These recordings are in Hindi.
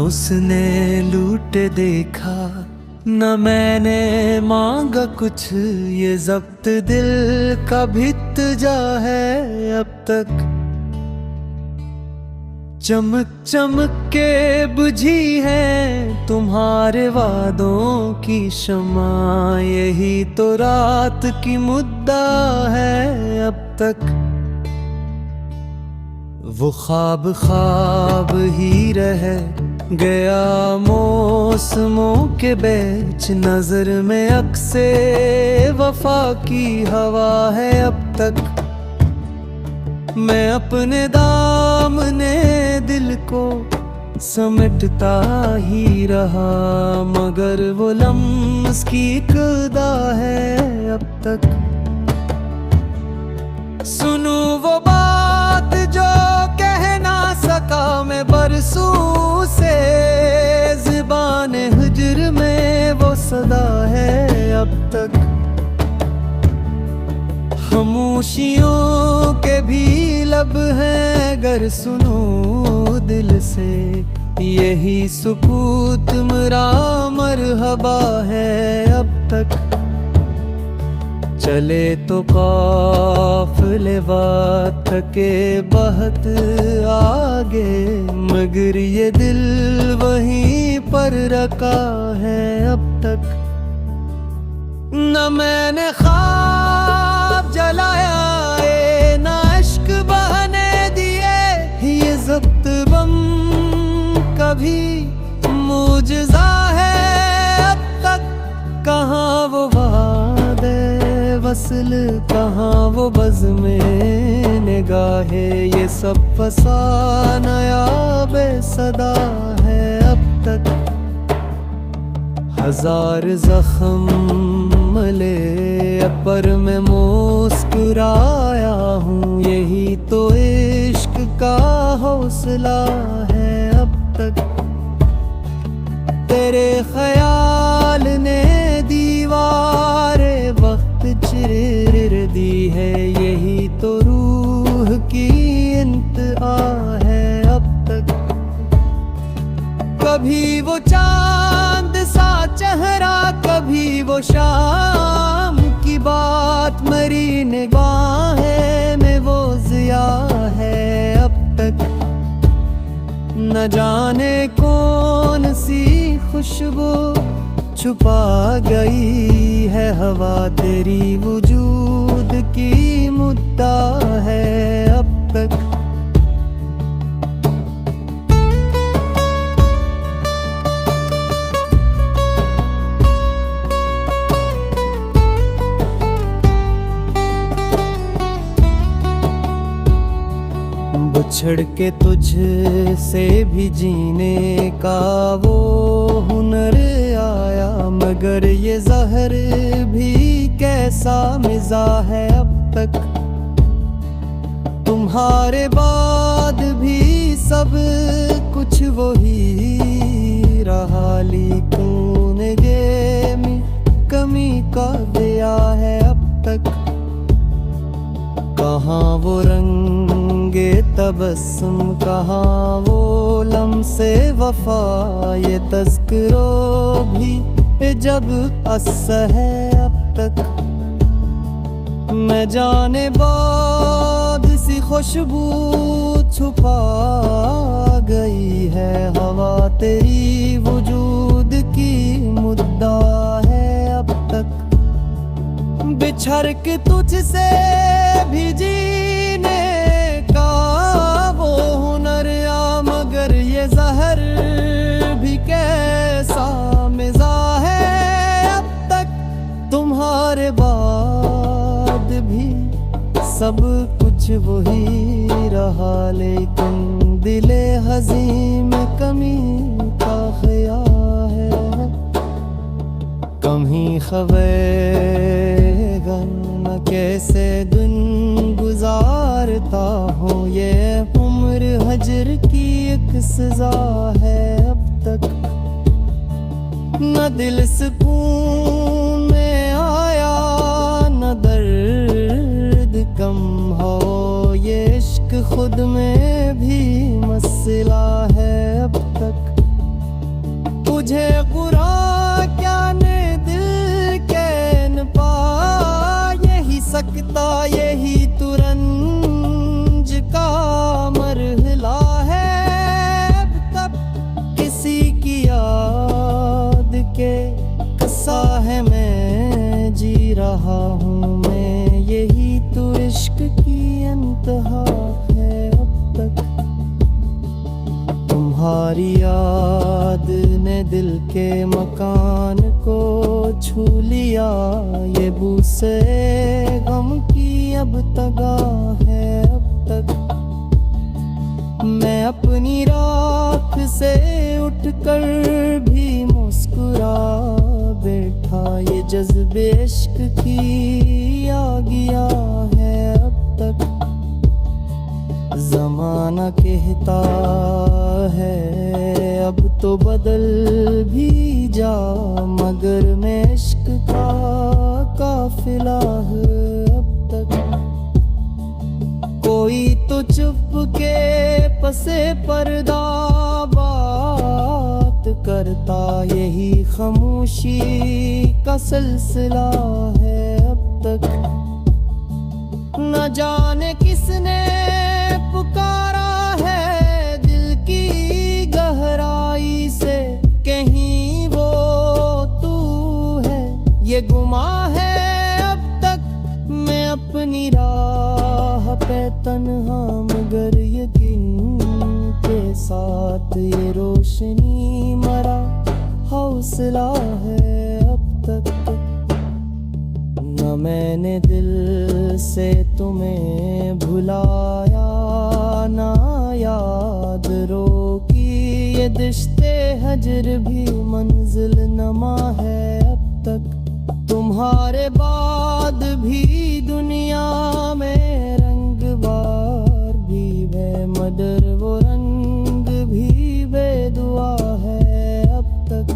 उसने लूट देखा न मैंने मांगा कुछ, ये जब्त दिल का भित जा है अब तक। चमक चमक के बुझी है तुम्हारे वादों की शमा, यही तो रात की मुद्दा है अब तक। वो ख्वाब ख्वाब ही रह गया मौसमों के बीच, नजर में अक्से वफा की हवा है अब तक। मैं अपने दामने दिल को समेटता ही रहा, मगर वो लम्स की कदा है अब तक। सुनूं वो बात जो कह ना सका मैं बरसों से, ज़ुबान हिज्र में वो सदा है अब तक। खामोशियों के भी लब हैं गर सुनो दिल से, यही सुकूत मेरा मरहबा है अब तक। चले तो काफिले बात थके बहुत आगे, मगर ये दिल वहीं पर रखा है अब तक। न मैंने ख्वाब जलाया ना इश्क बहने दिए, ये ज़ब्त बम कभी मुजज़ा है अब तक। कहाँ वो वादे वसल, कहाँ वो बज़्म निगाहे, ये सब फसाना या बेसदा है अब तक। हजार जख्म मले पर मैं मुस्कुराया हूँ, यही तो इश्क का हौसला है अब तक। तेरे ख्याल ने दीवारे वक्त चिर दी है, यही तो रूह की इंतहा है अब तक। कभी वो चांद सा चेहरा, कभी वो शाम की बात, मेरी निगाहें में वो ज़िया है अब तक। न जाने कौन सी खुशबू छुपा गई है हवा, तेरी वजूद की मुद्दा है अब तक। बिछड़ के तुझ से भी जीने का वो हुनर आया, मगर ये जहर भी कैसा मिज़ा है अब तक। तुम्हारे बाद भी सब कुछ वही रहा, लेकिन ये में कमी का दिया है अब तक। कहाँ वो रंगे तबस्सुम, कहाँ वो लम्से वफा, ये तज़किरो भी जब अस है अब तक। मैं जाने बाद सी खुशबू छुपा गई है हवा, तेरी वजूद की मुद्दा है अब तक। बिछड़ के तुझसे भी जीने का वो हुनर आ, मगर ये जहर भी कैसा मिज़ा है अब तक। तुम्हारे बाद भी सब कुछ वही रहा, लेकिन दिले हज़ीं में कमी का ख़याल है। कम ही खबर न कैसे दिन गुजारता हूँ, ये उम्र हजर की एक सजा है अब तक। न दिल सुकून में आया न दर्द कम हो, ये इश्क खुद में भी मसला है अब तक। की इंतहा है अब तक। तुम्हारी याद ने दिल के मकान को छू लिया, ये बूसे गम की अब तगाह है अब तक। मैं अपनी राख से उठकर भी मुस्कुरा बैठा, ये जज्बे इश्क की आ गया है अब तक। ज़माना कहता है अब तो बदल भी जा, मगर मैं इश्क का काफिला है अब तक। कोई तो चुप के पसे पर्दा बात करता, यही खामोशी का सिलसिला है अब तक। न जाने किसने पुकारा है दिल की गहराई से, कहीं वो तू है ये गुमा है अब तक। मैं अपनी राह पे तन्हा मगर यकीन के साथ, ये रोशनी मरा हौसला है अब तक। न मैंने दिल से तुम्हें भुलाया, ना याद रोकी, ये दिश्ते हजर भी मंजिल नमा है अब तक। तुम्हारे बाद भी दुनिया में रंग बार भी है, मगर वो रंग भी बेदुआ है अब तक।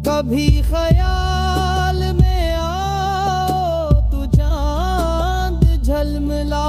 कभी ख्याल में आओ तू चांद झलमिला